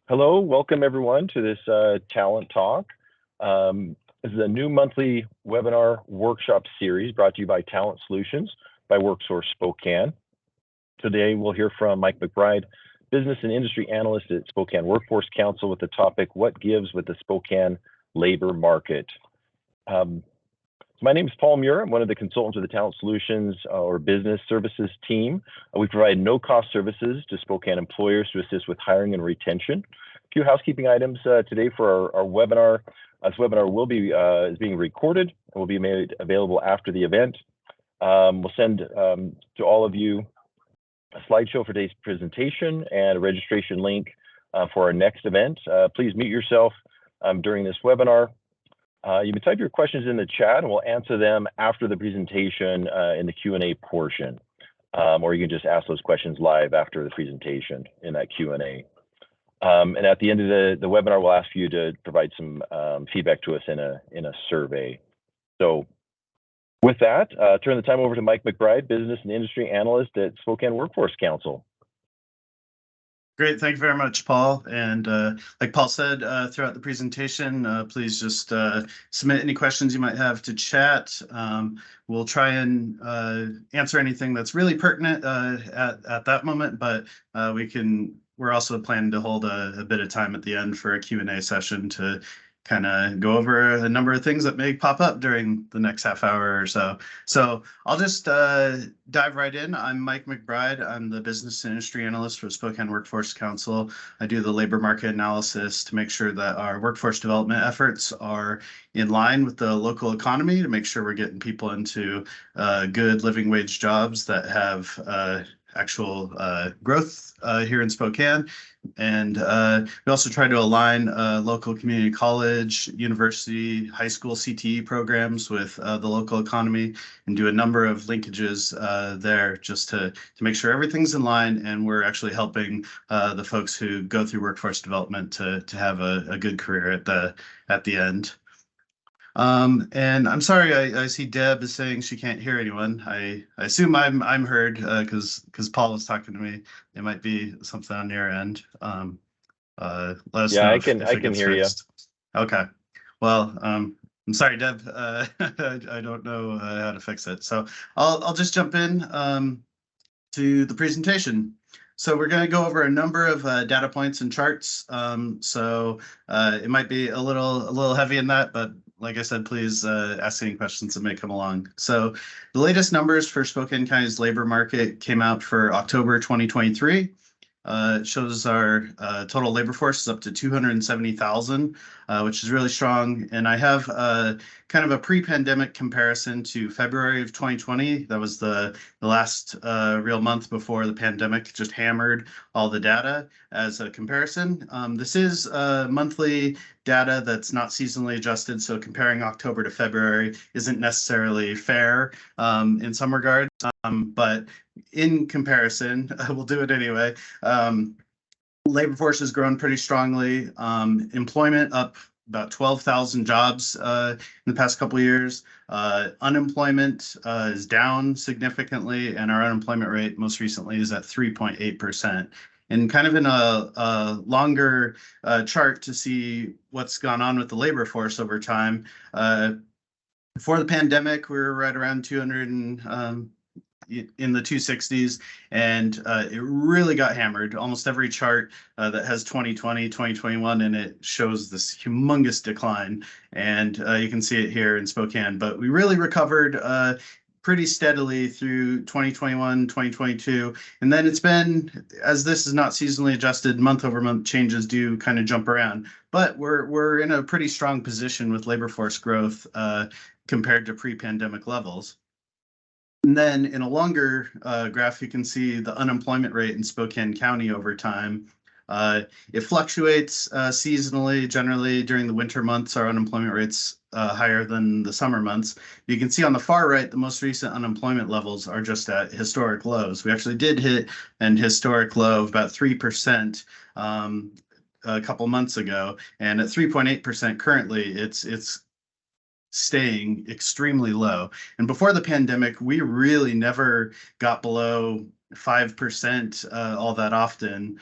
Hello, welcome everyone to this Talent Talk. This is a new monthly webinar workshop series brought to you by Talent Solutions by WorkSource Spokane. Today we'll hear from Mike McBride, Business and Industry Analyst at Spokane Workforce Council with the topic, What Gives with the Spokane Labor Market? My name is Paul Muir. I'm one of the consultants of the Talent Solutions or Business Services team. We provide no-cost services to Spokane employers to assist with hiring and retention. A few housekeeping items today for our webinar. This webinar will be is being recorded and will be made available after the event. We'll send to all of you a slideshow for today's presentation and a registration link for our next event. Please mute yourself during this webinar. You can type your questions in the chat and we'll answer them after the presentation in the Q&A portion. Or you can just ask those questions live after the presentation in that Q&A. And at the end of the webinar, we'll ask you to provide some feedback to us in a survey. So with that, turn the time over to Mike McBride, Business and Industry Analyst at Spokane Workforce Council. Great, thank you very much, Paul. And like Paul said throughout the presentation, please just submit any questions you might have to chat. We'll try and answer anything that's really pertinent at that moment, but we're also planning to hold a bit of time at the end for a Q&A session to kind of go over a number of things that may pop up during the next half hour or so. So I'll just dive right in. I'm Mike McBride. I'm the Business and Industry Analyst for Spokane Workforce Council. I do the labor market analysis to make sure that our workforce development efforts are in line with the local economy, to make sure we're getting people into good living wage jobs that have actual growth here in Spokane. And we also try to align local community college, university, high school CTE programs with the local economy and do a number of linkages there just to make sure everything's in line and we're actually helping the folks who go through workforce development to have a good career at the end. And I'm sorry, I see Deb is saying she can't hear anyone. I assume I'm heard because Paul was talking to me. It might be something on your end. Let us know I can hear fixed. You. Okay. Well, I'm sorry, Deb. I don't know how to fix it. So I'll just jump in to the presentation. So we're going to go over a number of data points and charts. So it might be a little heavy in that, but like I said, please ask any questions that may come along. So the latest numbers for Spokane County's labor market came out for October 2023. It shows our total labor force is up to 270,000, which is really strong. And I have kind of a pre-pandemic comparison to February of 2020. That was the last real month before the pandemic just hammered all the data as a comparison. This is monthly data that's not seasonally adjusted, so comparing October to February isn't necessarily fair in some regards, but in comparison, we'll do it anyway. Labor force has grown pretty strongly. Employment up about 12,000 jobs in the past couple of years. Unemployment is down significantly, and our unemployment rate most recently is at 3.8%. And kind of in a longer chart to see what's gone on with the labor force over time. Before the pandemic, we were right around 200 and in the 260s, and it really got hammered. Almost every chart that has 2020, 2021 in it shows this humongous decline, and you can see it here in Spokane. But we really recovered pretty steadily through 2021, 2022, and then it's been, as this is not seasonally adjusted, month over month changes do kind of jump around, but we're in a pretty strong position with labor force growth compared to pre-pandemic levels. And then in a longer graph, you can see the unemployment rate in Spokane County over time. It fluctuates seasonally. Generally, during the winter months, our unemployment rate's higher than the summer months. You can see on the far right, the most recent unemployment levels are just at historic lows. We actually did hit an historic low of about 3% a couple months ago, and at 3.8% currently, it's staying extremely low. And before the pandemic, we really never got below 5% all that often.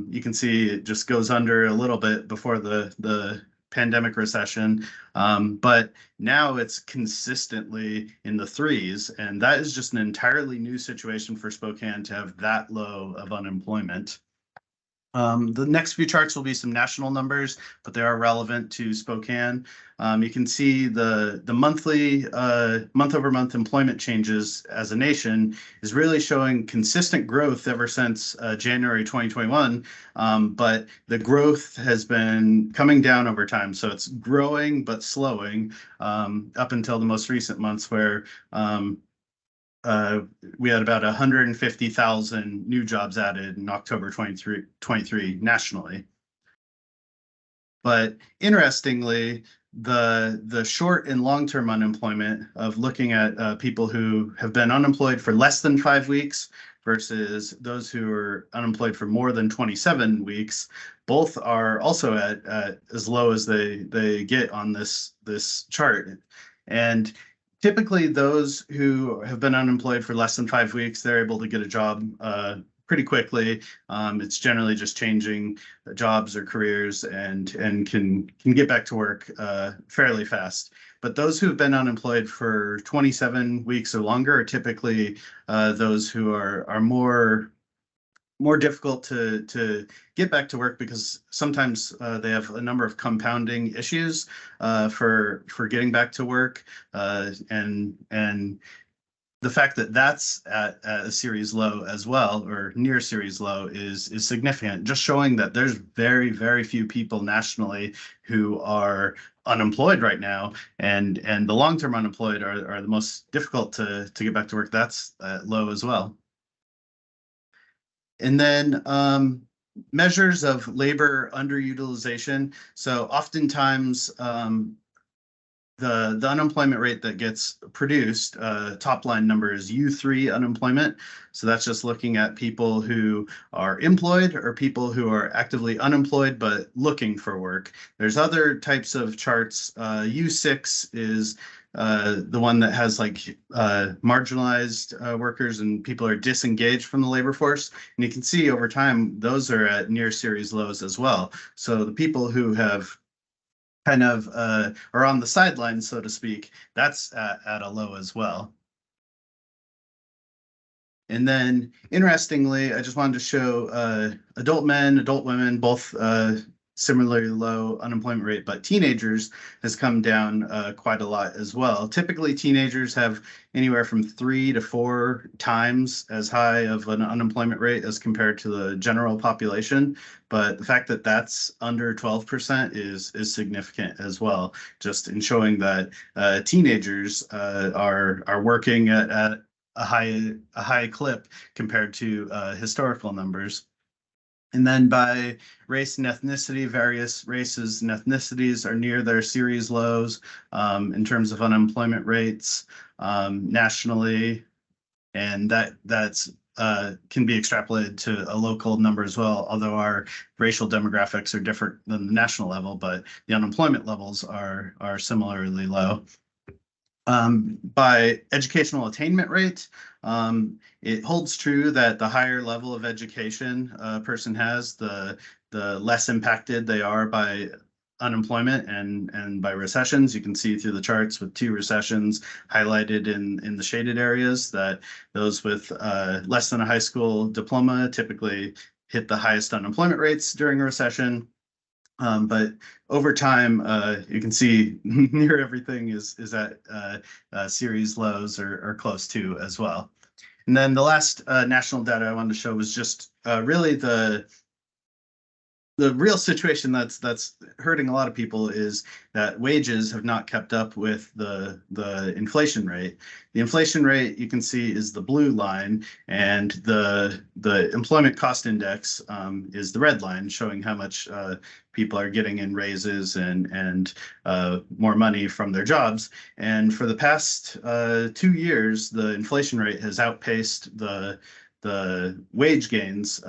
You can see it just goes under a little bit before the pandemic recession, but now it's consistently in the threes, and that is just an entirely new situation for Spokane to have that low of unemployment. The next few charts will be some national numbers, but they are relevant to Spokane. You can see the monthly month-over-month employment changes as a nation is really showing consistent growth ever since January 2021, but the growth has been coming down over time. So it's growing but slowing up until the most recent months where we had about 150,000 new jobs added in October 23 nationally. But interestingly, the short and long-term unemployment of looking at people who have been unemployed for less than 5 weeks versus those who are unemployed for more than 27 weeks, both are also at as low as they get on this chart. And typically, those who have been unemployed for less than 5 weeks, they're able to get a job pretty quickly. It's generally just changing jobs or careers and can get back to work fairly fast. But those who have been unemployed for 27 weeks or longer are typically those who are more difficult to get back to work because sometimes they have a number of compounding issues for getting back to work, and the fact that that's at a series low as well, or near series low, is significant, just showing that there's very, very few people nationally who are unemployed right now, and the long-term unemployed are the most difficult to get back to work. That's low as well. And then measures of labor underutilization. So oftentimes the unemployment rate that gets produced, top line number is U3 unemployment. So that's just looking at people who are employed or people who are actively unemployed but looking for work. There's other types of charts. U6 is the one that has like marginalized workers and people are disengaged from the labor force. And you can see over time, those are at near series lows as well. So the people who have kind of are on the sidelines, so to speak, that's at a low as well. And then interestingly, I just wanted to show adult men, adult women, both similarly low unemployment rate, but teenagers has come down quite a lot as well. Typically, teenagers have anywhere from 3 to 4 times as high of an unemployment rate as compared to the general population. But the fact that that's under 12% is significant as well, just in showing that teenagers are working at a high clip compared to historical numbers. And then by race and ethnicity, various races and ethnicities are near their series lows in terms of unemployment rates nationally. And that's can be extrapolated to a local number as well, although our racial demographics are different than the national level, but the unemployment levels are similarly low. By educational attainment rate, it holds true that the higher level of education a person has, the less impacted they are by unemployment and by recessions. You can see through the charts with 2 recessions highlighted in the shaded areas that those with less than a high school diploma typically hit the highest unemployment rates during a recession. But over time, you can see near everything is at series lows or close to as well. And then the last national data I wanted to show was just really the real situation that's hurting a lot of people is that wages have not kept up with the inflation rate. The inflation rate you can see is the blue line, and the employment cost index is the red line, showing how much people are getting in raises and more money from their jobs. And for the past 2 years, the inflation rate has outpaced the wage gains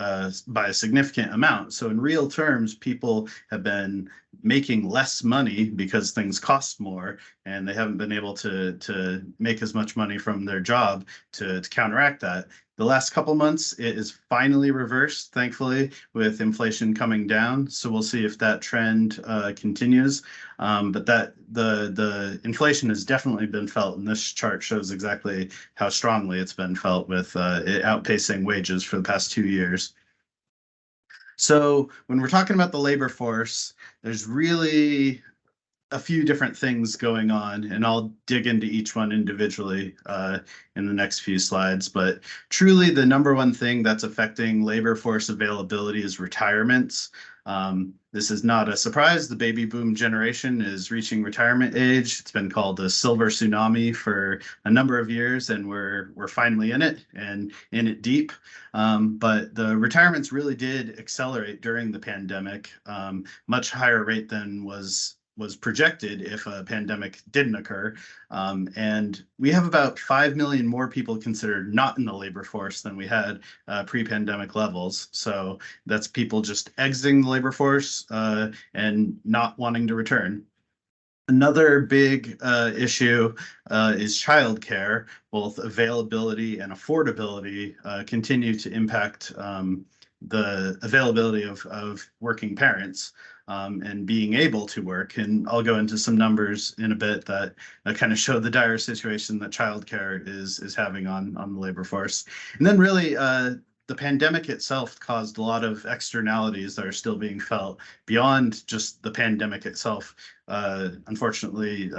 by a significant amount. So in real terms, people have been making less money because things cost more, and they haven't been able to make as much money from their job to counteract that. The last couple months, it is finally reversed, thankfully, with inflation coming down. So we'll see if that trend continues. But that the inflation has definitely been felt, and this chart shows exactly how strongly it's been felt, with it outpacing wages for the past 2 years. So when we're talking about the labor force, there's really a few different things going on, and I'll dig into each one individually in the next few slides. But truly, the number one thing that's affecting labor force availability is retirements. This is not a surprise. The baby boom generation is reaching retirement age. It's been called the silver tsunami for a number of years, and we're finally in it, and in it deep. But the retirements really did accelerate during the pandemic, much higher rate than was projected if a pandemic didn't occur. And we have about 5 million more people considered not in the labor force than we had pre-pandemic levels. So that's people just exiting the labor force and not wanting to return. Another big issue is childcare. Both availability and affordability continue to impact the availability of working parents and being able to work. And I'll go into some numbers in a bit that kind of show the dire situation that childcare is having on the labor force. And then really, the pandemic itself caused a lot of externalities that are still being felt beyond just the pandemic itself. Unfortunately,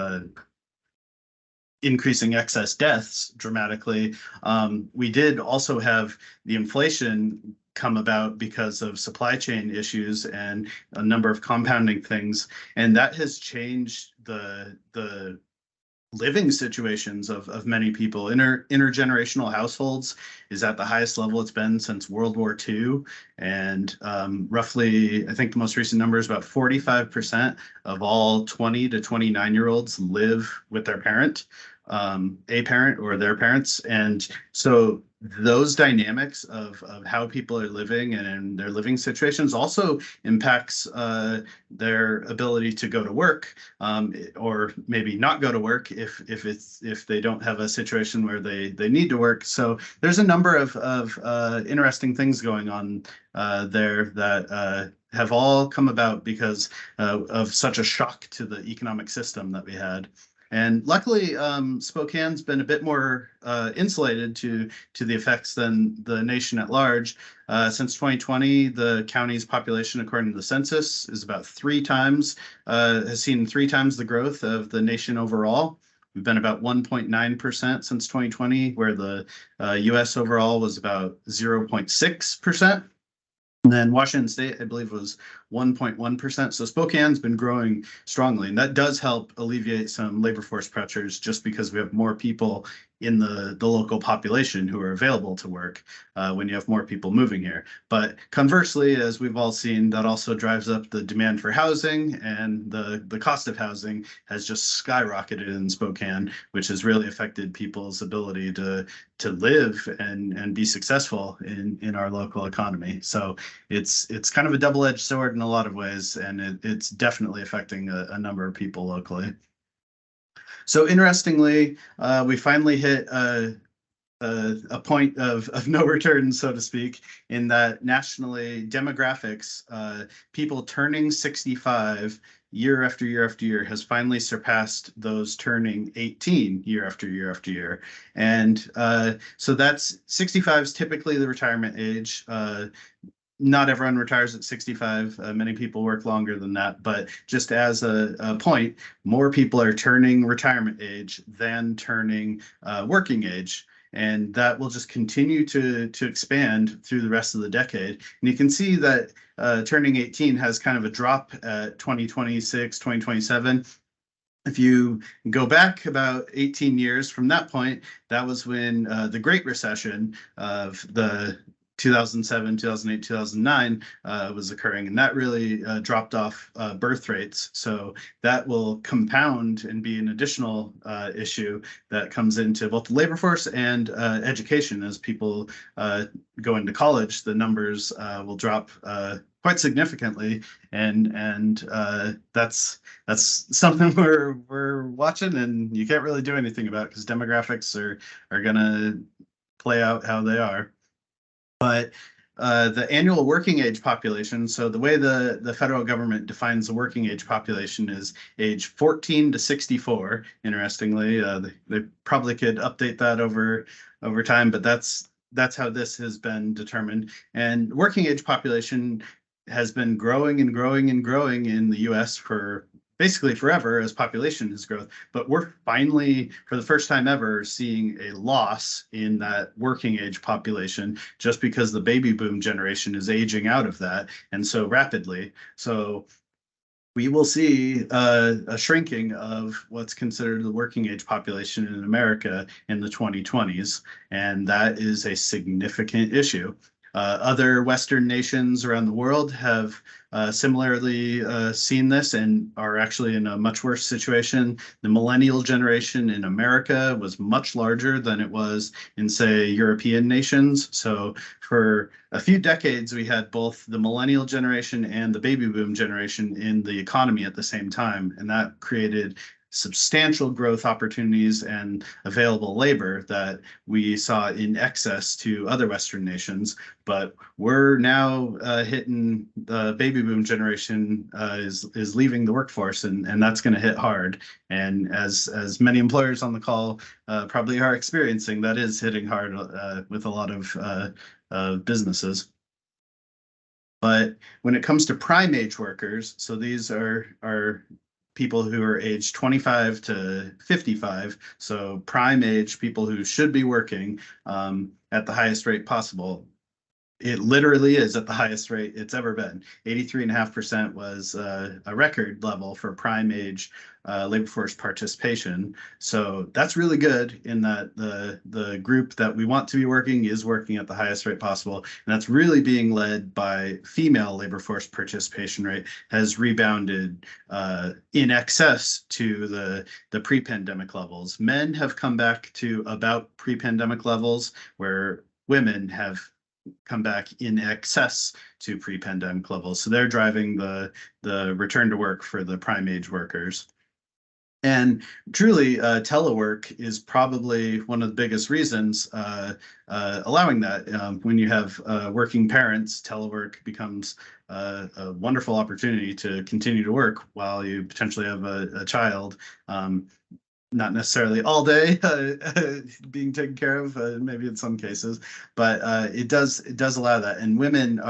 increasing excess deaths dramatically. We did also have the inflation come about because of supply chain issues and a number of compounding things, and that has changed the living situations of many people. Intergenerational households is at the highest level it's been since World War II. And roughly, I think the most recent number is about 45% of all 20 to 29-year-olds live with their parent, a parent or their parents. And so those dynamics of how people are living and their living situations also impacts their ability to go to work, or maybe not go to work if they don't have a situation where they need to work. So there's a number of interesting things going on there that have all come about because of such a shock to the economic system that we had. And luckily, Spokane's been a bit more insulated to the effects than the nation at large. Since 2020, the county's population, according to the census, is about has seen 3 times the growth of the nation overall. We've been about 1.9% since 2020, where the U.S. overall was about 0.6%. And then Washington State, I believe, was 1.1%. So Spokane's been growing strongly, and that does help alleviate some labor force pressures just because we have more people in the local population who are available to work when you have more people moving here. But conversely, as we've all seen, that also drives up the demand for housing, and the cost of housing has just skyrocketed in Spokane, which has really affected people's ability to live and be successful in our local economy. So it's kind of a double-edged sword in a lot of ways, and it's definitely affecting a number of people locally. So interestingly, we finally hit a point of no return, so to speak, in that nationally demographics, people turning 65 year after year after year has finally surpassed those turning 18 year after year after year. And so that's 65 is typically the retirement age. Not everyone retires at 65. Many people work longer than that, but just as a point, more people are turning retirement age than turning working age. And that will just continue to expand through the rest of the decade. And you can see that turning 18 has kind of a drop at 2026, 2027. If you go back about 18 years from that point, that was when the Great Recession of the 2007, 2008, 2009 was occurring, and that really dropped off birth rates. So that will compound and be an additional issue that comes into both the labor force and education. As people go into college, the numbers will drop quite significantly, and that's something we're watching, and you can't really do anything about because demographics are going to play out how they are. But the annual working age population, so the way the federal government defines the working age population is age 14 to 64. Interestingly, they probably could update that over time, but that's how this has been determined. And working age population has been growing and growing and growing in the US for basically forever as population has growth, but we're finally, for the first time ever, seeing a loss in that working age population just because the baby boom generation is aging out of that and so rapidly. So we will see a shrinking of what's considered the working age population in America in the 2020s, and that is a significant issue. Other Western nations around the world have similarly seen this and are actually in a much worse situation. The millennial generation in America was much larger than it was in, say, European nations. So for a few decades, we had both the millennial generation and the baby boom generation in the economy at the same time, and that created substantial growth opportunities and available labor that we saw in excess to other Western nations. But we're now hitting the baby boom generation is leaving the workforce, and that's going to hit hard. And as many employers on the call probably are experiencing, that is hitting hard with a lot of businesses. But when it comes to prime age workers, so these are people who are aged 25 to 55, so prime age people who should be working at the highest rate possible. It literally is at the highest rate it's ever been. 83.5% was a record level for prime age labor force participation. So that's really good in that the group that we want to be working is working at the highest rate possible. And that's really being led by female labor force participation rate has rebounded in excess to the pre-pandemic levels. Men have come back to about pre-pandemic levels, where women have come back in excess to pre-pandemic levels. So they're driving the return to work for the prime age workers. And truly, telework is probably one of the biggest reasons allowing that. When you have working parents, telework becomes a wonderful opportunity to continue to work while you potentially have a child. Not necessarily all day being taken care of, maybe in some cases, but it does allow that. And women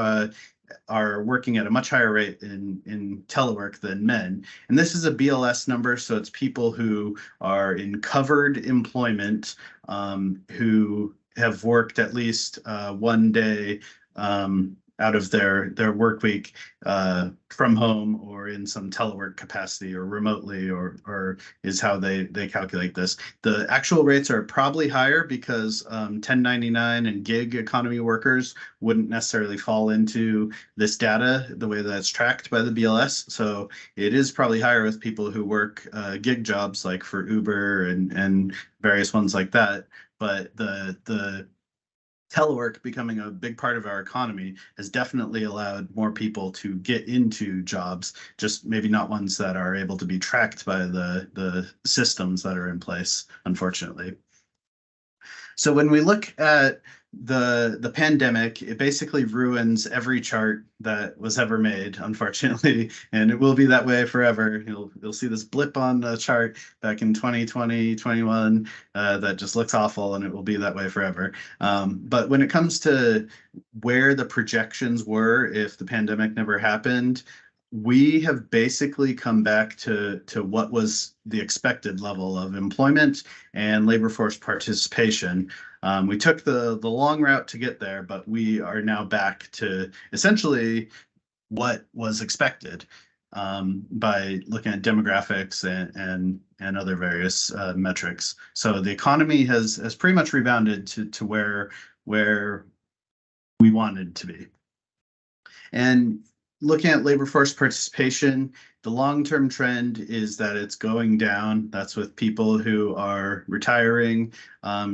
are working at a much higher rate in telework than men. And this is a BLS number, so it's people who are in covered employment who have worked at least one day out of their work week from home or in some telework capacity or remotely, or is how they calculate this. The actual rates are probably higher because 1099 and gig economy workers wouldn't necessarily fall into this data the way that's tracked by the BLS. So it is probably higher with people who work gig jobs like for Uber and various ones like that. But the telework becoming a big part of our economy has definitely allowed more people to get into jobs, just maybe not ones that are able to be tracked by the systems that are in place, unfortunately. So when we look at the pandemic, it basically ruins every chart that was ever made, unfortunately, and it will be that way forever. You'll see this blip on the chart back in 2020, 21 that just looks awful, and it will be that way forever. But when it comes to where the projections were if the pandemic never happened, we have basically come back to what was the expected level of employment and labor force participation. We took the long route to get there, but we are now back to essentially what was expected by looking at demographics and other various metrics. So the economy has pretty much rebounded to where we wanted to be. And looking at labor force participation, the long-term trend is that it's going down. That's with people who are retiring,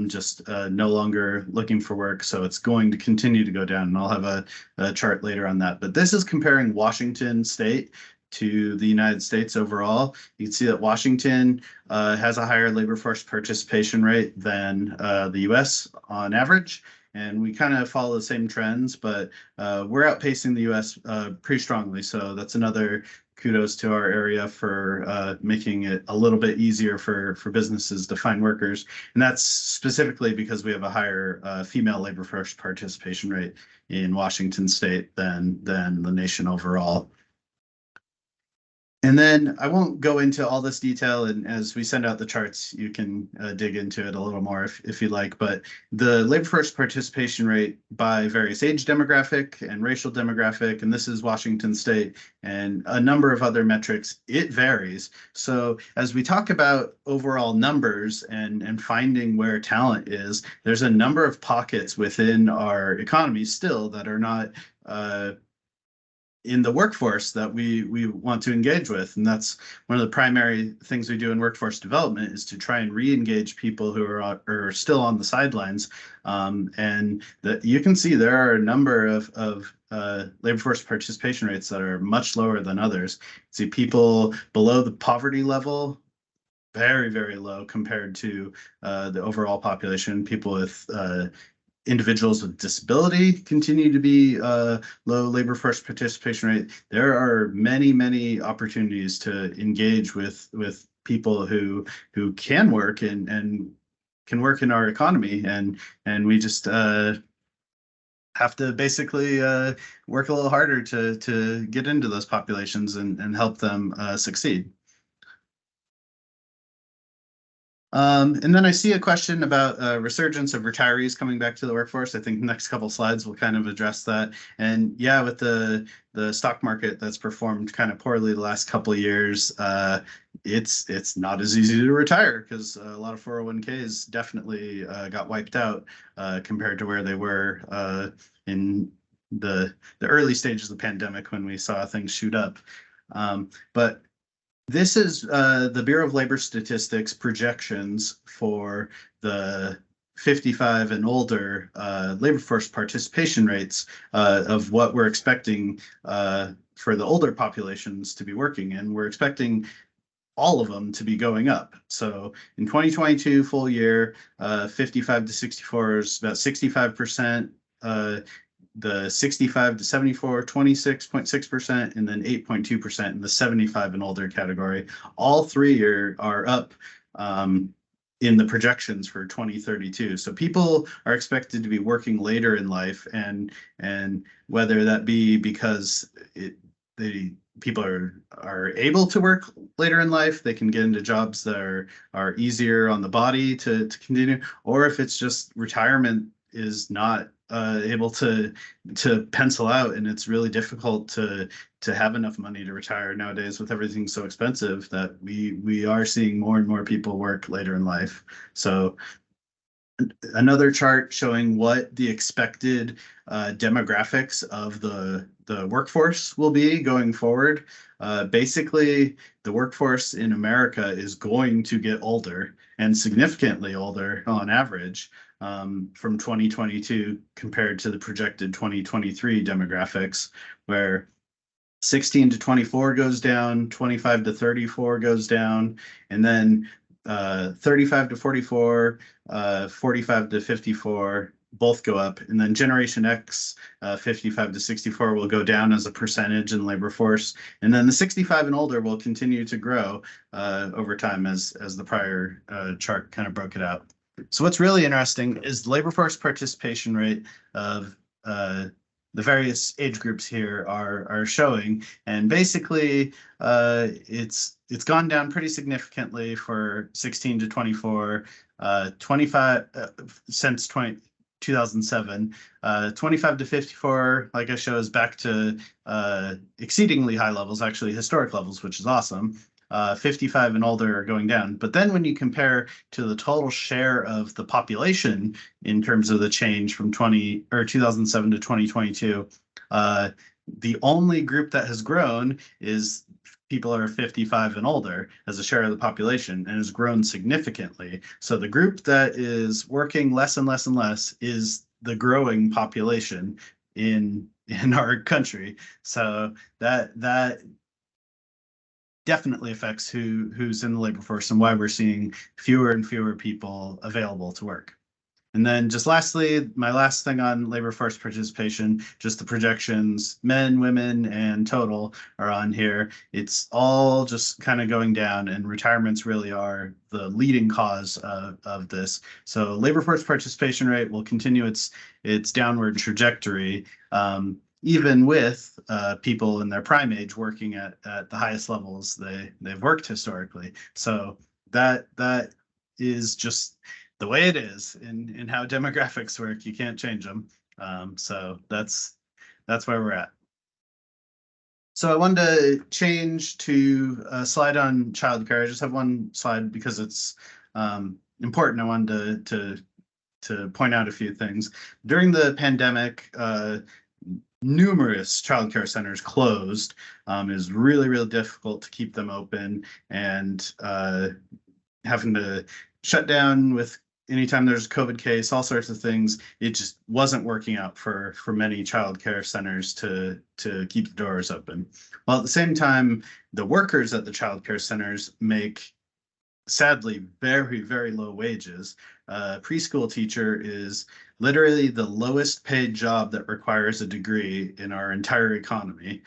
just no longer looking for work. So it's going to continue to go down. And I'll have a chart later on that. But this is comparing Washington State to the United States overall. You can see that Washington has a higher labor force participation rate than the US on average. And we kind of follow the same trends, but we're outpacing the US pretty strongly. So that's another kudos to our area for making it a little bit easier for businesses to find workers. And that's specifically because we have a higher female labor force participation rate in Washington state than the nation overall. And then I won't go into all this detail, and as we send out the charts, you can dig into it a little more if you like. But the labor force participation rate by various age demographic and racial demographic, and this is Washington state, and a number of other metrics, it varies. So as we talk about overall numbers and finding where talent is, there's a number of pockets within our economy still that are not in the workforce that we want to engage with. And that's one of the primary things we do in workforce development, is to try and re-engage people who are still on the sidelines. And that you can see there are a number of labor force participation rates that are much lower than others. See people below the poverty level, very, very low compared to the overall population. People with individuals with disability continue to be low labor force participation rate. There are many, many opportunities to engage with people who can work and can work in our economy, and we just have to basically work a little harder to get into those populations and help them succeed. And then I see a question about resurgence of retirees coming back to the workforce. I think the next couple slides will kind of address that. And yeah, with the stock market that's performed kind of poorly the last couple of years, it's not as easy to retire, because a lot of 401ks definitely got wiped out compared to where they were in the early stages of the pandemic when we saw things shoot up. But this is the Bureau of Labor Statistics projections for the 55 and older labor force participation rates of what we're expecting for the older populations to be working. And we're expecting all of them to be going up. So in 2022 full year, 55 to 64 is about 65%. The 65 to 74, 26.6%, and then 8.2% in the 75 and older category. All three are up in the projections for 2032. So people are expected to be working later in life, and whether that be because people are able to work later in life, they can get into jobs that are easier on the body to continue, or if it's just retirement is not able to pencil out, and it's really difficult to have enough money to retire nowadays with everything so expensive, that we are seeing more and more people work later in life. So another chart showing what the expected demographics of the workforce will be going forward. Basically, the workforce in America is going to get older, and significantly older on average, from 2022 compared to the projected 2023 demographics, where 16 to 24 goes down, 25 to 34 goes down, and then 35 to 44, 45 to 54 both go up. And then Generation X, 55 to 64 will go down as a percentage in labor force. And then the 65 and older will continue to grow over time, as the prior chart kind of broke it out. So what's really interesting is the labor force participation rate of the various age groups here are showing, and basically it's gone down pretty significantly for 16 to 24, 25 since 2007, 25 to 54, like I show, is back to exceedingly high levels, actually historic levels, which is awesome. 55 and older are going down. But then when you compare to the total share of the population in terms of the change from 2007 to 2022, the only group that has grown is people are 55 and older as a share of the population, and has grown significantly. So the group that is working less and less and less is the growing population in our country. So that definitely affects who's in the labor force and why we're seeing fewer and fewer people available to work. And then just lastly, my last thing on labor force participation, just the projections, men, women, and total are on here. It's all just kind of going down, and retirements really are the leading cause of this. So labor force participation rate will continue its downward trajectory, even with people in their prime age working at the highest levels they've worked historically. So that is just the way it is in how demographics work. You can't change them. So that's where we're at. So I wanted to change to a slide on childcare. I just have one slide because it's important. I wanted to point out a few things. During the pandemic, numerous childcare centers closed. It was really, really difficult to keep them open, and having to shut down with anytime there's a COVID case, all sorts of things. It just wasn't working out for many childcare centers to keep the doors open. While at the same time, the workers at the childcare centers make, sadly, very, very low wages. Preschool teacher is literally the lowest paid job that requires a degree in our entire economy.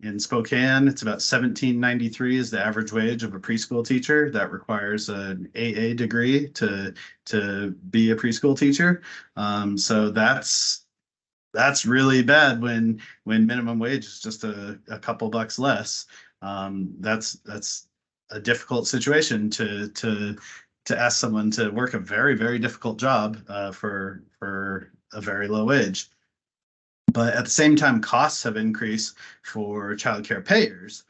In Spokane, it's about $17.93 is the average wage of a preschool teacher. That requires an AA degree to be a preschool teacher. So that's really bad when minimum wage is just a couple bucks less. That's a difficult situation to ask someone to work a very, very difficult job for a very low wage. But at the same time, costs have increased for childcare payers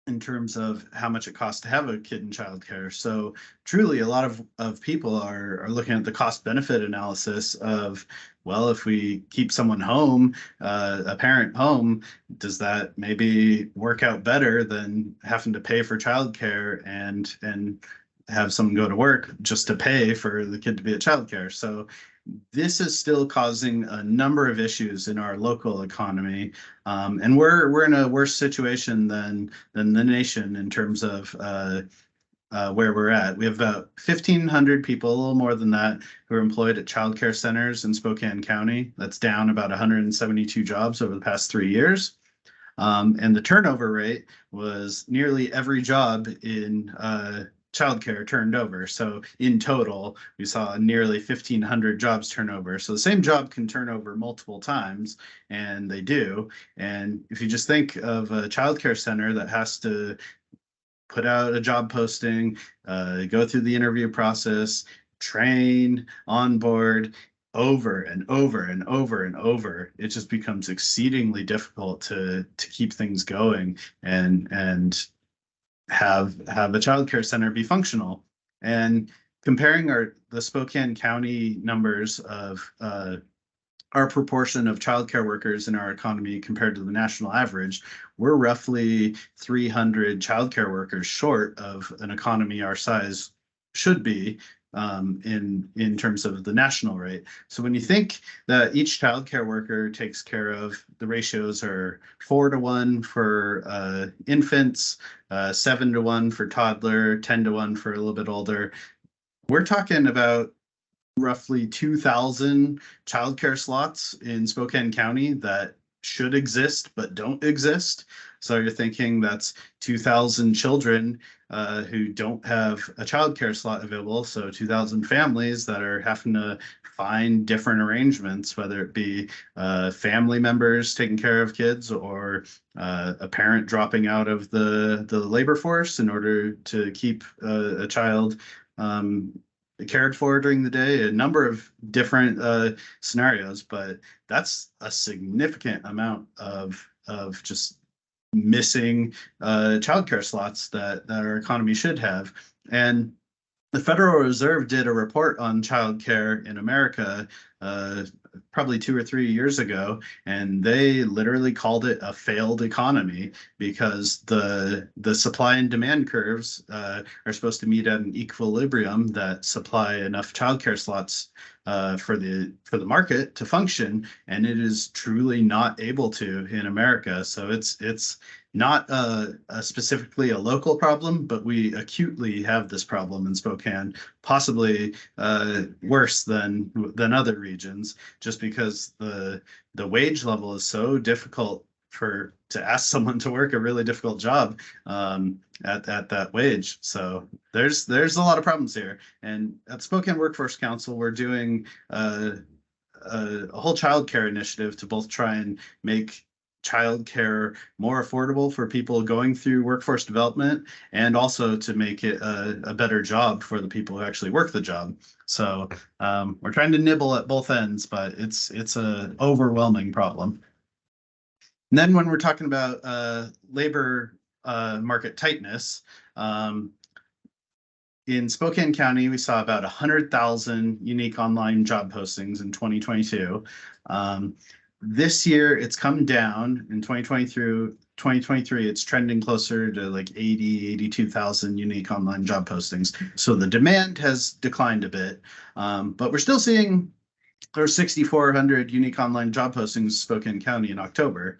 in terms of how much it costs to have a kid in childcare. So truly, a lot of people are looking at the cost benefit analysis of, well, if we keep someone home, a parent home, does that maybe work out better than having to pay for childcare and have someone go to work just to pay for the kid to be at childcare? So this is still causing a number of issues in our local economy, and we're in a worse situation than the nation in terms of where we're at. We have about 1,500 people, a little more than that, who are employed at childcare centers in Spokane County. That's down about 172 jobs over the past 3 years. And the turnover rate was nearly every job in childcare turned over. So in total, we saw nearly 1,500 jobs turn over. So the same job can turn over multiple times, and they do. And if you just think of a childcare center that has to put out a job posting, go through the interview process, train, onboard, over and over and over and over, it just becomes exceedingly difficult to keep things going and have a childcare center be functional. And comparing the Spokane County numbers of our proportion of childcare workers in our economy compared to the national average, we're roughly 300 childcare workers short of an economy our size should be in terms of the national rate. So when you think that each childcare worker takes care of, the ratios are 4-to-1 for infants, 7-to-1 for toddler, 10-to-1 for a little bit older. We're talking about roughly 2,000 childcare slots in Spokane County that should exist but don't exist. So you're thinking that's 2,000 children who don't have a childcare slot available. So 2,000 families that are having to find different arrangements, whether it be family members taking care of kids or a parent dropping out of the labor force in order to keep a child cared for during the day, a number of different scenarios, but that's a significant amount of just missing childcare slots that our economy should have. And the Federal Reserve did a report on childcare in America probably 2 or 3 years ago, and they literally called it a failed economy because the supply and demand curves are supposed to meet at an equilibrium that supply enough childcare slots for the market to function, and it is truly not able to in America. So it's not specifically a local problem, but we acutely have this problem in Spokane, possibly worse than other regions, just because the wage level is so difficult to ask someone to work a really difficult job at that wage. So there's a lot of problems here. And at Spokane Workforce Council, we're doing a whole childcare initiative to both try and make childcare more affordable for people going through workforce development, and also to make it a better job for the people who actually work the job. So we're trying to nibble at both ends, but it's an overwhelming problem. And then when we're talking about labor market tightness, in Spokane County, we saw about 100,000 unique online job postings in 2022. This year, it's come down. In 2023, it's trending closer to like 82,000 unique online job postings. So the demand has declined a bit, but we're still seeing there's 6,400 unique online job postings in Spokane County in October,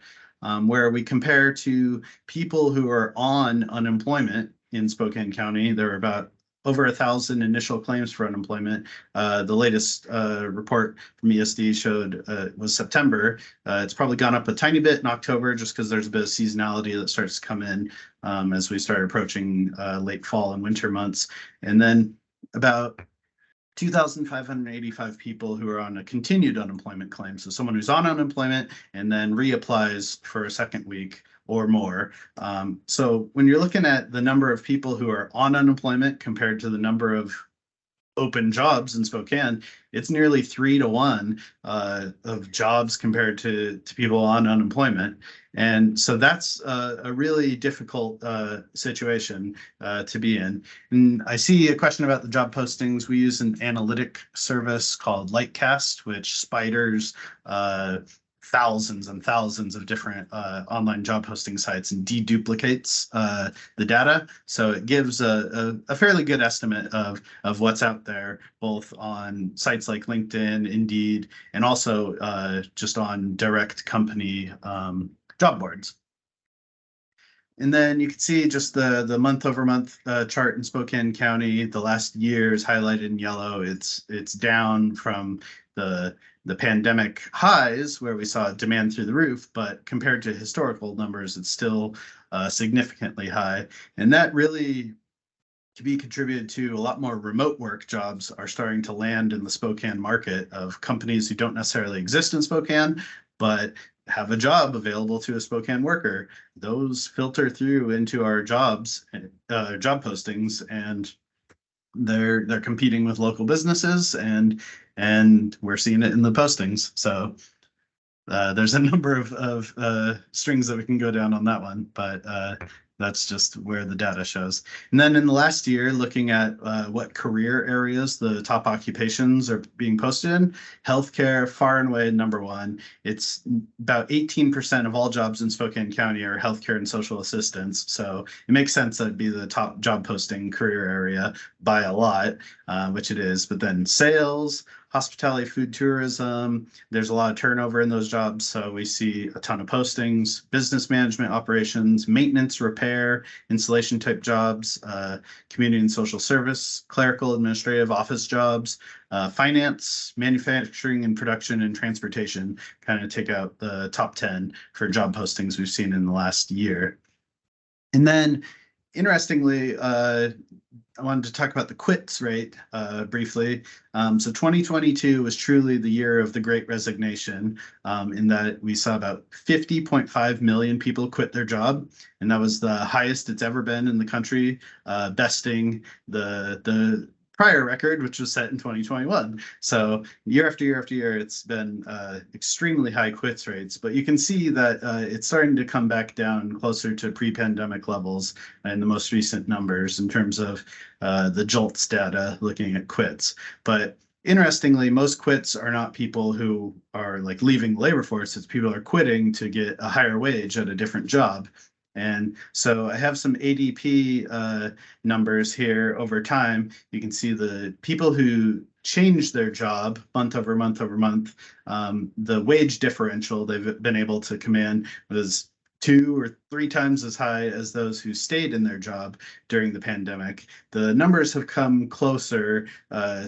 where we compare to people who are on unemployment in Spokane County. There are about over 1,000 initial claims for unemployment. The latest report from ESD showed was September. It's probably gone up a tiny bit in October just because there's a bit of seasonality that starts to come in as we start approaching late fall and winter months. And then about 2,585 people who are on a continued unemployment claim. So someone who's on unemployment and then reapplies for a second week or more. So when you're looking at the number of people who are on unemployment compared to the number of open jobs in Spokane, it's nearly 3-to-1 of jobs compared to people on unemployment. And so that's a really difficult situation to be in. And I see a question about the job postings. We use an analytic service called Lightcast, which spiders thousands and thousands of different online job posting sites and deduplicates the data. So it gives a fairly good estimate of what's out there, both on sites like LinkedIn, Indeed, and also just on direct company job boards. And then you can see just the month over month chart in Spokane County. The last year is highlighted in yellow. It's down from the pandemic highs where we saw demand through the roof, but compared to historical numbers, it's still significantly high. And that really can be contributed to a lot more remote work jobs are starting to land in the Spokane market of companies who don't necessarily exist in Spokane, but have a job available to a Spokane worker. Those filter through into our jobs, job postings, and they're competing with local businesses, and we're seeing it in the postings. So there's a number of strings that we can go down on that one, but that's just where the data shows. And then in the last year, looking at what career areas the top occupations are being posted in, healthcare, far and away number one. It's about 18% of all jobs in Spokane County are healthcare and social assistance. So it makes sense that it'd be the top job posting career area by a lot, which it is. But then sales, hospitality, food, tourism, there's a lot of turnover in those jobs. So we see a ton of postings, business management operations, maintenance, repair, installation type jobs, community and social service, clerical, administrative, office jobs, finance, manufacturing and production, and transportation kind of take out the top 10 for job postings we've seen in the last year. And then interestingly, I wanted to talk about the quits rate briefly. So 2022 was truly the year of the Great Resignation, in that we saw about 50.5 million people quit their job, and that was the highest it's ever been in the country, besting the prior record, which was set in 2021. So year after year after year, it's been extremely high quits rates, but you can see that it's starting to come back down closer to pre-pandemic levels in the most recent numbers in terms of the JOLTS data looking at quits. But interestingly, most quits are not people who are like leaving the labor force. It's people who are quitting to get a higher wage at a different job. And so I have some ADP numbers here over time. You can see the people who changed their job month over month over month. The wage differential they've been able to command was 2 or 3 times as high as those who stayed in their job during the pandemic. The numbers have come closer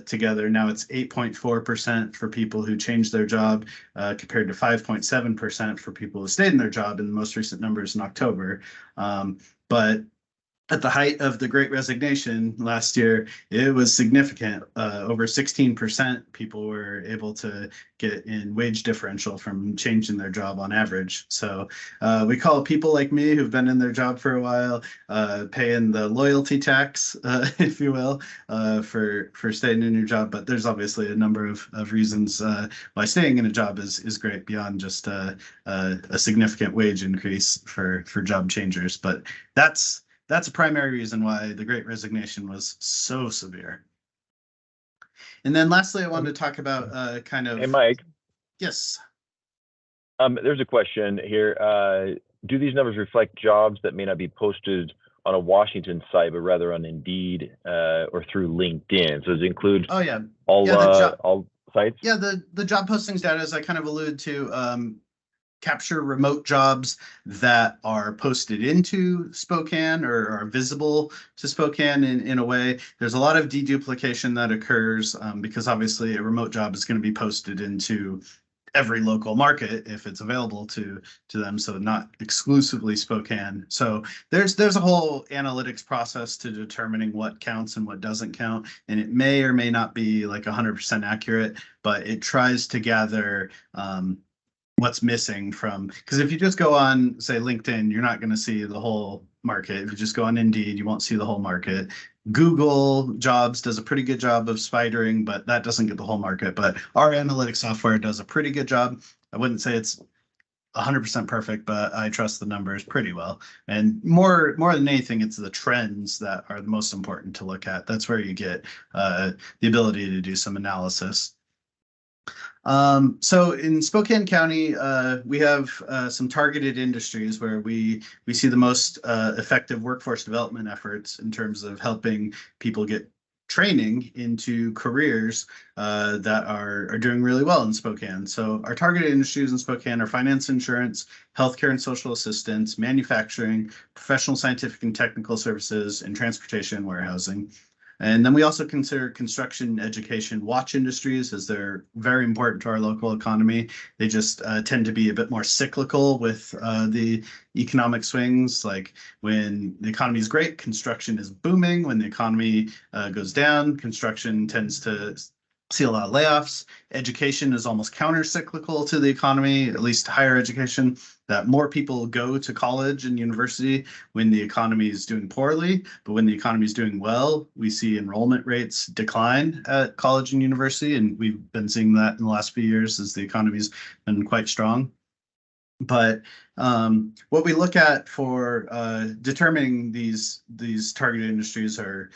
together. Now it's 8.4% for people who changed their job compared to 5.7% for people who stayed in their job in the most recent numbers in October. But at the height of the Great Resignation last year, it was significant. Over 16% people were able to get in wage differential from changing their job on average. So we call people like me who've been in their job for a while, paying the loyalty tax, if you will, for staying in your job. But there's obviously a number of reasons why staying in a job is great beyond just a significant wage increase for job changers. But that's a primary reason why the Great Resignation was so severe. And then lastly, I wanted to talk about kind of... Hey, Mike. Yes. There's a question here. Do these numbers reflect jobs that may not be posted on a Washington site, but rather on Indeed or through LinkedIn? So does it include all sites? Yeah, the job postings data, as I kind of alluded to, capture remote jobs that are posted into Spokane or are visible to Spokane in a way. There's a lot of deduplication that occurs because obviously a remote job is going to be posted into every local market if it's available to them, so not exclusively Spokane. So there's a whole analytics process to determining what counts and what doesn't count, and it may or may not be like 100% accurate, but it tries to gather what's missing from, because if you just go on, say, LinkedIn, you're not going to see the whole market. If you just go on Indeed, you won't see the whole market. Google Jobs does a pretty good job of spidering, but that doesn't get the whole market. But our analytics software does a pretty good job. I wouldn't say it's 100% perfect, but I trust the numbers pretty well. And more than anything, it's the trends that are the most important to look at. That's where you get the ability to do some analysis. So in Spokane County, we have some targeted industries where we see the most effective workforce development efforts in terms of helping people get training into careers that are doing really well in Spokane. So our targeted industries in Spokane are finance, insurance, healthcare and social assistance, manufacturing, professional, scientific and technical services, and transportation and warehousing. And then we also consider construction, education, watch industries, as they're very important to our local economy. They just tend to be a bit more cyclical with the economic swings. Like when the economy is great, construction is booming. When the economy goes down, construction tends to see a lot of layoffs. Education is almost counter-cyclical to the economy, at least higher education, that more people go to college and university when the economy is doing poorly. But when the economy is doing well, we see enrollment rates decline at college and university. And we've been seeing that in the last few years as the economy's been quite strong. But what we look at for determining these targeted industries are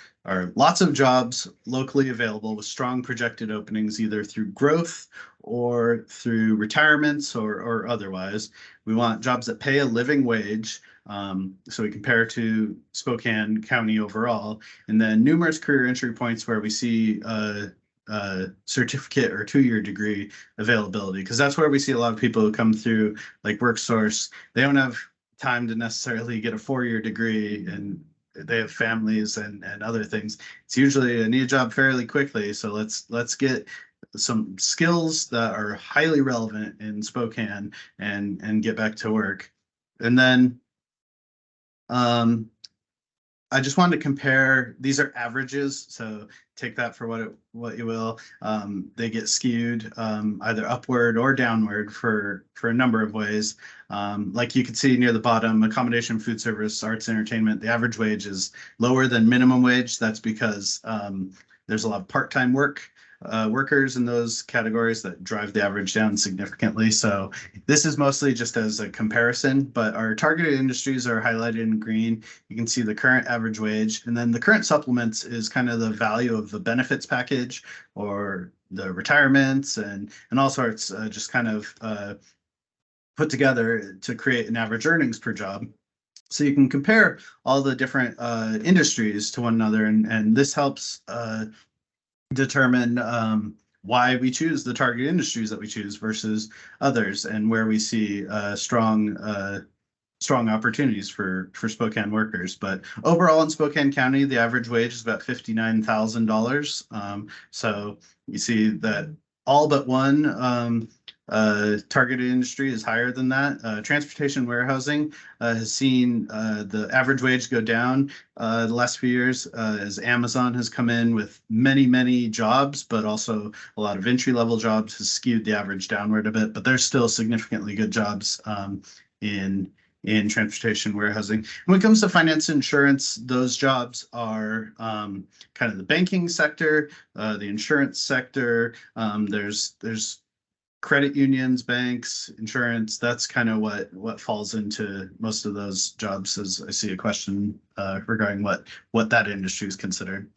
lots of jobs locally available with strong projected openings, either through growth or through retirements or otherwise. We want jobs that pay a living wage, so we compare to Spokane County overall, and then numerous career entry points where we see certificate or 2-year degree availability, because that's where we see a lot of people who come through like WorkSource. They don't have time to necessarily get a 4-year degree, and they have families and other things. It's usually I need a job fairly quickly, so let's get some skills that are highly relevant in Spokane and get back to work. And then I just wanted to compare, these are averages, so take that for what you will. They get skewed either upward or downward for a number of ways. Like you can see near the bottom, accommodation, food service, arts, entertainment, the average wage is lower than minimum wage. That's because there's a lot of part-time workers in those categories that drive the average down significantly. So this is mostly just as a comparison, but our targeted industries are highlighted in green. You can see the current average wage, and then the current supplements is kind of the value of the benefits package or the retirements and all sorts, just kind of put together to create an average earnings per job. So you can compare all the different industries to one another, and this helps determine why we choose the target industries that we choose versus others, and where we see strong strong opportunities for Spokane workers. But overall in Spokane County, the average wage is about $59,000. So you see that all but one targeted industry is higher than that. Transportation warehousing has seen the average wage go down the last few years as Amazon has come in with many jobs, but also a lot of entry-level jobs has skewed the average downward a bit. But there's still significantly good jobs in transportation warehousing. When it comes to finance and insurance, those jobs are kind of the banking sector, the insurance sector. There's credit unions, banks, insurance. That's kind of what falls into most of those jobs. As I see a question regarding what that industry is considered.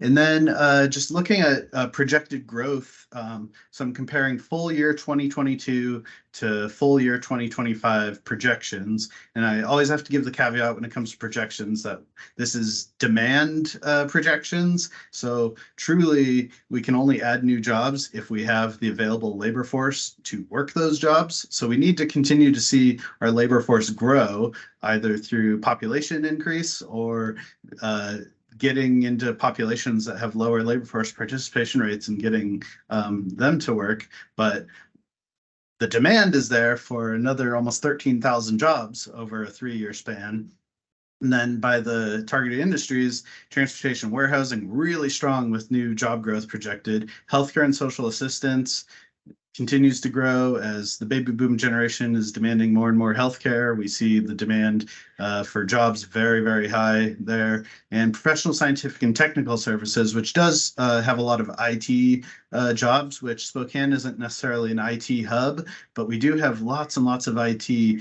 And then just looking at projected growth, so I'm comparing full year 2022 to full year 2025 projections. And I always have to give the caveat when it comes to projections that this is demand projections. So truly, we can only add new jobs if we have the available labor force to work those jobs. So we need to continue to see our labor force grow either through population increase or getting into populations that have lower labor force participation rates and getting them to work. But the demand is there for another almost 13,000 jobs over a 3-year span. And then by the targeted industries, transportation warehousing really strong with new job growth projected. Healthcare and social assistance continues to grow as the baby boom generation is demanding more and more healthcare. We see the demand for jobs very high there. And professional, scientific, and technical services, which does have a lot of IT jobs, which Spokane isn't necessarily an IT hub, but we do have lots and lots of IT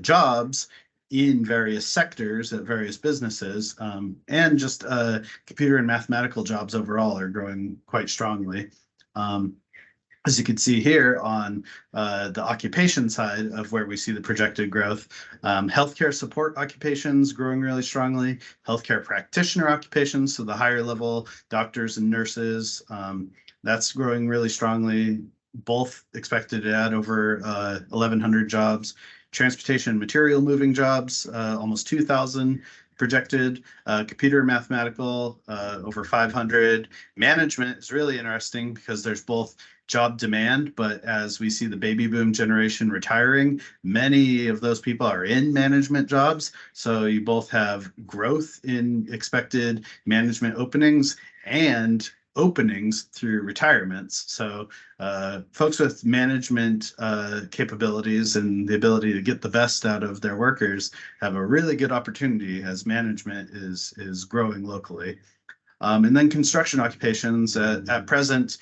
jobs in various sectors at various businesses, and just computer and mathematical jobs overall are growing quite strongly. As you can see here on the occupation side of where we see the projected growth, healthcare support occupations growing really strongly, healthcare practitioner occupations, so the higher level doctors and nurses, that's growing really strongly, both expected to add over 1,100 jobs. Transportation material moving jobs, almost 2,000 projected. Computer mathematical, over 500. Management is really interesting because there's both job demand, but as we see the baby boom generation retiring, many of those people are in management jobs. So you both have growth in expected management openings and openings through retirements. So folks with management capabilities and the ability to get the best out of their workers have a really good opportunity as management is growing locally. And then construction occupations at present,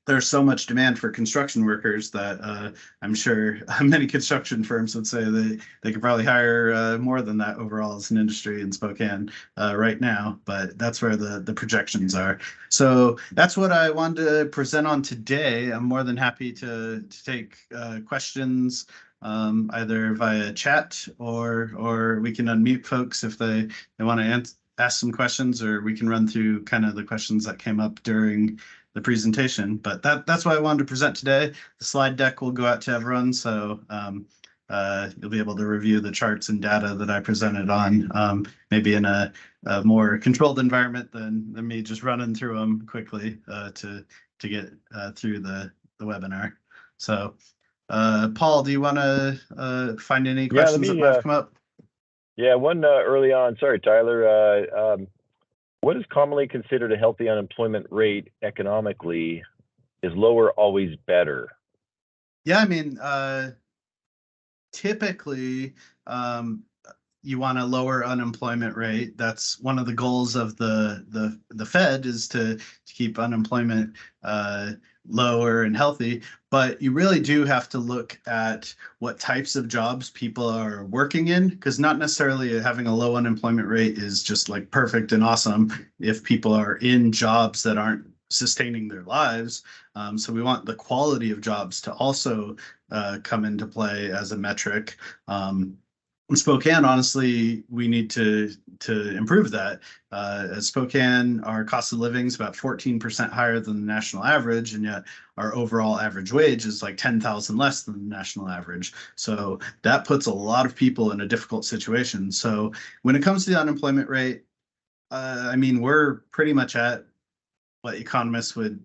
there's so much demand for construction workers that I'm sure many construction firms would say they could probably hire more than that overall as an industry in Spokane right now, but that's where the projections are. So that's what I wanted to present on today. I'm more than happy to take questions either via chat or we can unmute folks if they want to ask some questions, or we can run through kind of the questions that came up during the presentation. But that's what I wanted to present today. The slide deck will go out to everyone, so you'll be able to review the charts and data that I presented on, maybe in a more controlled environment than me just running through them quickly to get through the webinar. So Paul, do you want to find any questions that might have come up? Yeah, one early on. Sorry, Tyler. What is commonly considered a healthy unemployment rate economically? Is lower always better? Yeah, I mean, typically, you want a lower unemployment rate. That's one of the goals of the Fed, is to keep unemployment lower and healthy. But you really do have to look at what types of jobs people are working in, because not necessarily having a low unemployment rate is just like perfect and awesome if people are in jobs that aren't sustaining their lives. So we want the quality of jobs to also come into play as a metric. In Spokane, honestly, we need to improve that. At Spokane, our cost of living is about 14% higher than the national average, and yet our overall average wage is like 10,000 less than the national average. So that puts a lot of people in a difficult situation. So when it comes to the unemployment rate, I mean, we're pretty much at what economists would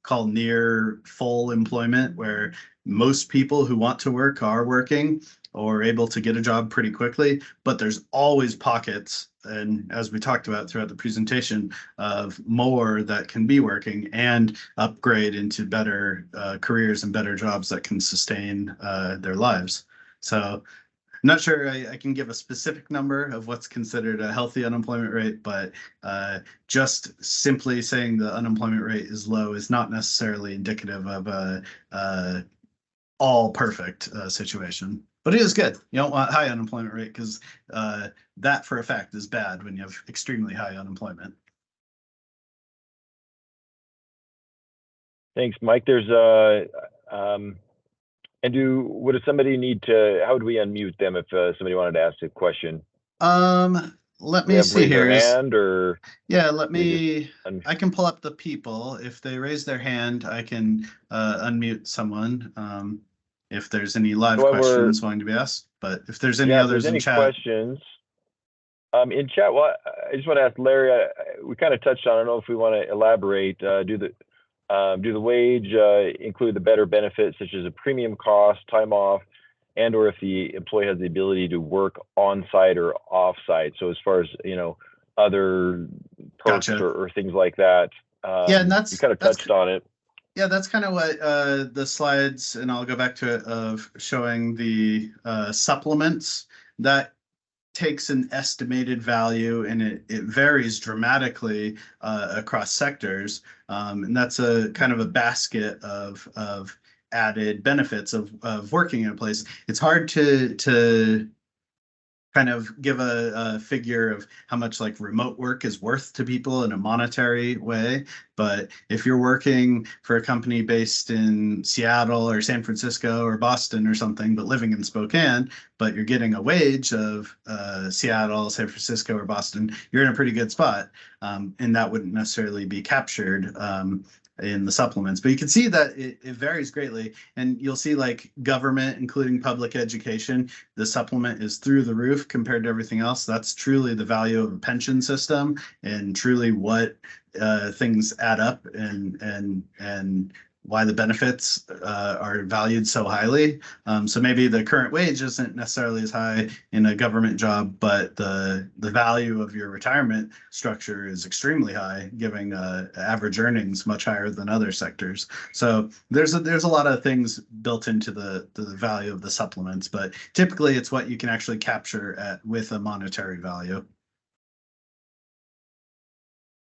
call near full employment, where most people who want to work are working or able to get a job pretty quickly. But there's always pockets, and as we talked about throughout the presentation, of more that can be working and upgrade into better careers and better jobs that can sustain their lives. So I'm not sure I can give a specific number of what's considered a healthy unemployment rate, but just simply saying the unemployment rate is low is not necessarily indicative of a all perfect situation. But it is good. You don't want high unemployment rate because that for a fact is bad when you have extremely high unemployment. Thanks, Mike. There's would somebody need to, how would we unmute them if somebody wanted to ask a question? Let me see here. Hand or yeah, let me. I can pull up the people. If they raise their hand, I can unmute someone. If there's any live questions wanting to be asked, but if there's any others in chat. Questions in chat, well, I just want to ask Larry. We kind of touched on. I don't know if we want to elaborate. Do the wage include the better benefits such as a premium cost, time off, and or if the employee has the ability to work on site or off site? So as far as other perks or things like that. Yeah, and you kind of touched on it. Yeah, that's kind of what the slides, and I'll go back to it, of showing the supplements. That takes an estimated value, and it varies dramatically across sectors. And that's a kind of a basket of added benefits of working in a place. It's hard to kind of give a figure of how much like remote work is worth to people in a monetary way. But if you're working for a company based in Seattle or San Francisco or Boston or something, but living in Spokane, but you're getting a wage of Seattle, San Francisco, or Boston, you're in a pretty good spot. And that wouldn't necessarily be captured in the supplements, but you can see that it varies greatly. And you'll see like government, including public education, the supplement is through the roof compared to everything else. That's truly the value of a pension system and truly what things add up and why the benefits are valued so highly. So maybe the current wage isn't necessarily as high in a government job, but the value of your retirement structure is extremely high, giving average earnings much higher than other sectors. So there's a lot of things built into the value of the supplements, but typically it's what you can actually capture with a monetary value.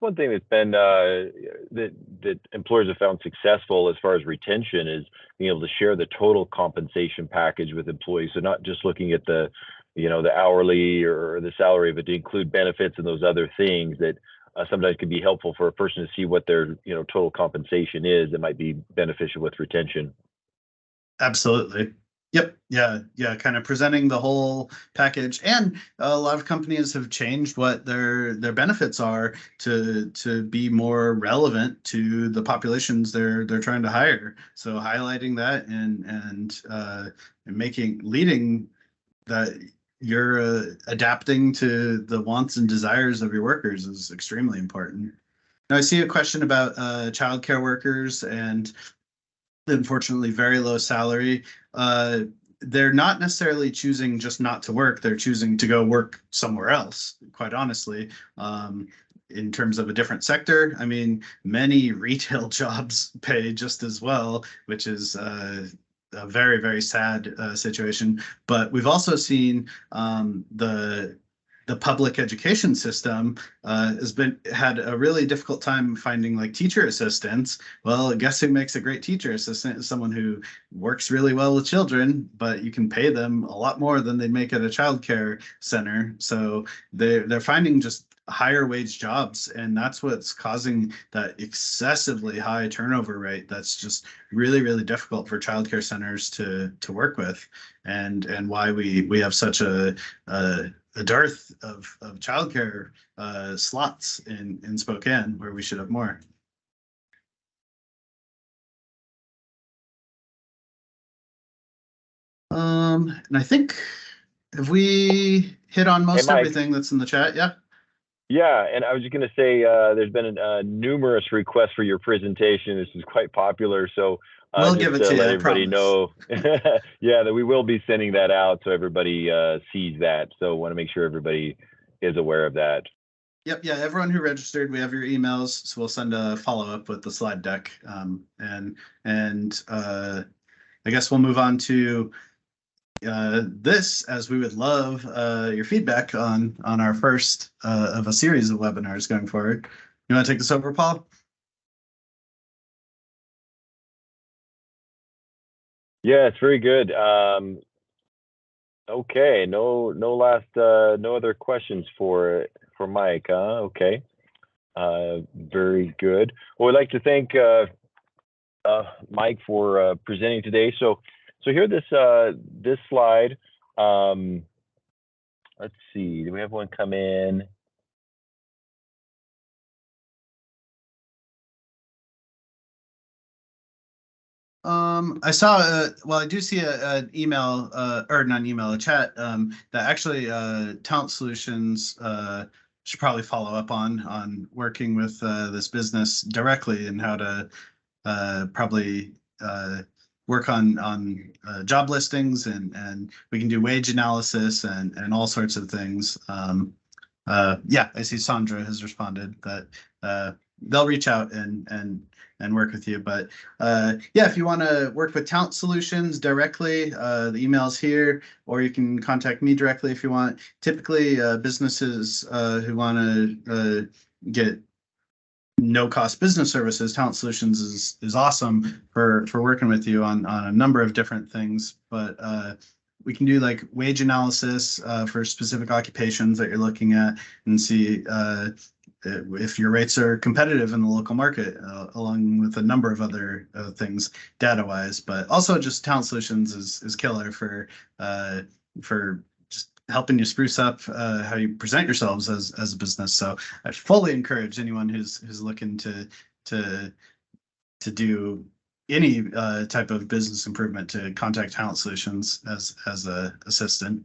One thing that's been that employers have found successful as far as retention is being able to share the total compensation package with employees. So not just looking at the hourly or the salary, but to include benefits and those other things that sometimes can be helpful for a person to see what their total compensation is. That might be beneficial with retention. Absolutely. Yep. Yeah. Kind of presenting the whole package, and a lot of companies have changed what their benefits are to be more relevant to the populations they're trying to hire. So highlighting that and leading that you're adapting to the wants and desires of your workers is extremely important. Now I see a question about childcare workers and unfortunately very low salary. They're not necessarily choosing just not to work. They're choosing to go work somewhere else, quite honestly. In terms of a different sector, I mean, many retail jobs pay just as well, which is a very, very sad situation. But we've also seen the public education system had a really difficult time finding like teacher assistants. Well, guess who makes a great teacher assistant? Is someone who works really well with children, but you can pay them a lot more than they'd make at a childcare center. So they're finding just higher wage jobs, and that's what's causing that excessively high turnover rate. That's just really, really difficult for childcare centers to work with, and why we have such a dearth of childcare slots in Spokane, where we should have more. And I think, have we hit on most everything that's in the chat? Yeah. Yeah, and I was just going to say, there's been numerous requests for your presentation. This is quite popular, so we'll give it to you. Let everybody know, yeah, that we will be sending that out so everybody sees that. So want to make sure everybody is aware of that. Yep, yeah, everyone who registered, we have your emails, so we'll send a follow-up with the slide deck. I guess we'll move on to this, as we would love your feedback on our first of a series of webinars going forward. You want to take this over, Paul? Yeah, it's very good. Okay, no other questions for Mike, huh? Okay, very good. Well, I'd like to thank Mike for presenting today. So here, this slide. Let's see. Do we have one come in? I saw, well, I do see an email, or not an email, a chat that actually Talent Solutions should probably follow up on working with this business directly, and how to probably work on job listings, and we can do wage analysis and all sorts of things. Yeah, I see Sandra has responded that they'll reach out and work with you. But yeah, if you want to work with Talent Solutions directly, the email's here, or you can contact me directly if you want. Typically, businesses who want to get no-cost business services, Talent Solutions is awesome for working with you on a number of different things. But we can do like wage analysis for specific occupations that you're looking at, and see if your rates are competitive in the local market, along with a number of other things data-wise. But also, just Talent Solutions is killer for just helping you spruce up how you present yourselves as a business. So I fully encourage anyone who's looking to do any type of business improvement to contact Talent Solutions as a assistant.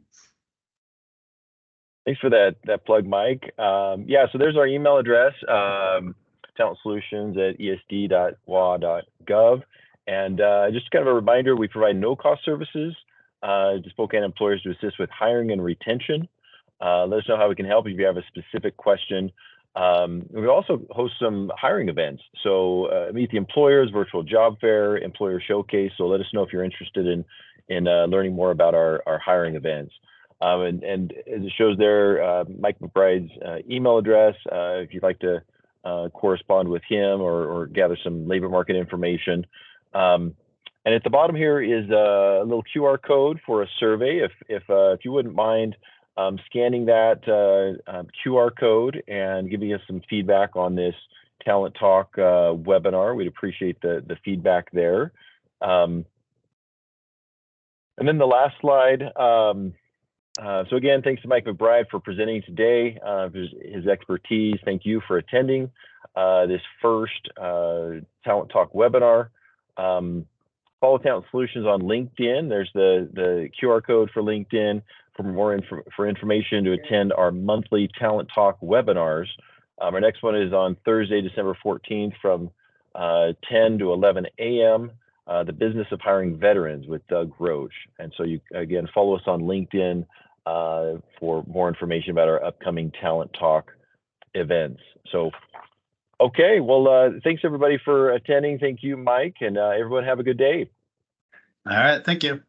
Thanks for that plug, Mike. Yeah, so there's our email address, talentsolutions@esd.wa.gov. And just kind of a reminder, we provide no-cost services to Spokane employers to assist with hiring and retention. Let us know how we can help if you have a specific question. We also host some hiring events. So Meet the Employers, virtual job fair, employer showcase. So let us know if you're interested in learning more about our hiring events. And as it shows there, Mike McBride's email address, if you'd like to correspond with him or gather some labor market information. And at the bottom here is a little QR code for a survey. If you wouldn't mind scanning that QR code and giving us some feedback on this Talent Talk webinar, we'd appreciate the feedback there. And then the last slide. So again, thanks to Mike McBride for presenting today, his expertise. Thank you for attending this first Talent Talk webinar. Follow Talent Solutions on LinkedIn. There's the QR code for LinkedIn for information to attend our monthly Talent Talk webinars. Our next one is on Thursday, December 14th from 10 to 11 a.m. The Business of Hiring Veterans with Doug Roach. And so you, again, follow us on LinkedIn for more information about our upcoming Talent Talk events. So, okay, well, thanks everybody for attending. Thank you, Mike, and everyone have a good day. All right, thank you.